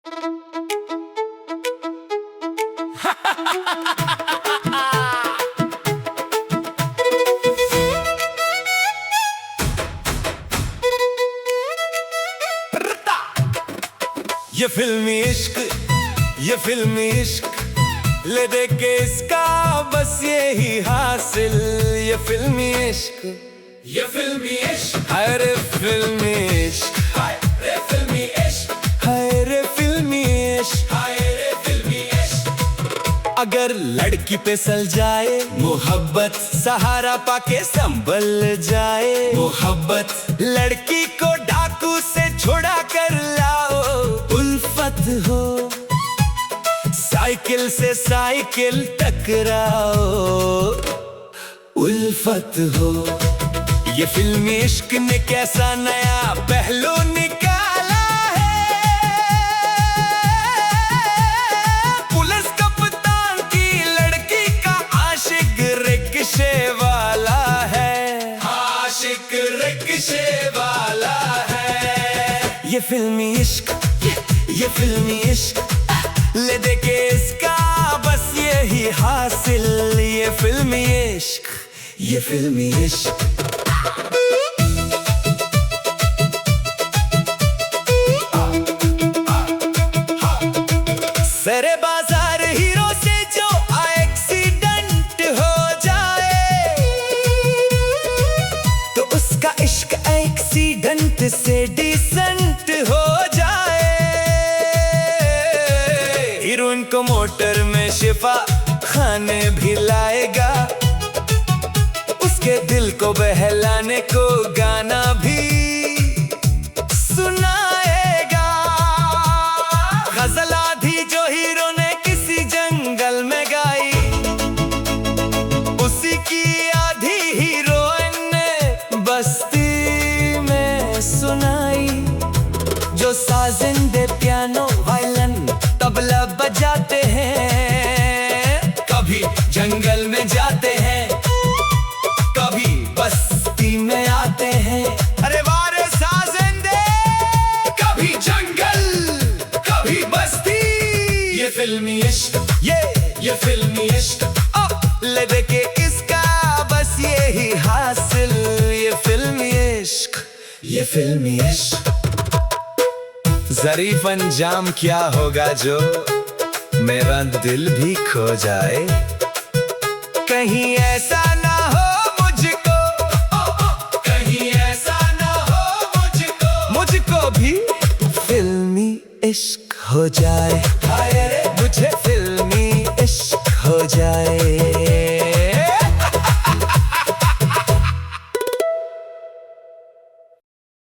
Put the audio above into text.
ये फिल्मी इश्क, ये फिल्मी इश्क, ले दे के इसका बस ये ही हासिल। ये फिल्मी इश्क, ये फिल्मी इश्क, हाय रे फिल्मी इश्क, हाय रे फिल्मी इश्क, हाय रे फिल्मी इश्क। हाय रे फिल्मी इश्क। अगर लड़की पे सल जाए मोहब्बत, सहारा पाके संभल जाए मोहब्बत, लड़की को डाकू से छुड़ा कर लाओ उल्फत हो। साइकिल से साइकिल टकराओ उल्फत हो। ये फिल्मी इश्क ने कैसा नया पहलू निकाला है। पुलिस कप्तान की लड़की का आशिक रिक्शे वाला है, आशिक रिक्शे वाला है। ये फिल्मी इश्क, ये फिल्मी इश्क, ले दे के इसका बस यही हासिल। ये फिल्मी इश्क, ये फिल्मी इश्क। सरे बाजार हीरो से जो एक्सीडेंट हो जाए, तो उसका इश्क एक्सीडेंट से डिसेंट हो जाए। हीरोइन को मोटर में शिफा खाने भी लाएगा, उसके दिल को बहलाने को गाना भी सुनाएगा। गजल आधी जो हीरो ने किसी जंगल में गाई, उसी की आधी हीरोइन ने बस्ती में सुनाई। जो साजिंदे पियानो वायलिन तबला बजाते हैं, कभी जंगल में जाते हैं, कभी बस्ती में आते हैं। अरे वारे साजिंदे, कभी जंगल, कभी बस्ती। ये फिल्मी इश्क, ये फिल्मी इश्क, ले दे के इसका बस यही हासिल। ये फिल्मी इश्क, ये फिल्मी इश्क। ज़रीफ अंजाम क्या होगा जो मेरा दिल भी खो जाए। कहीं ऐसा ना हो मुझको, कहीं ऐसा ना हो मुझको, मुझको भी फिल्मी इश्क हो जाए। हाय रे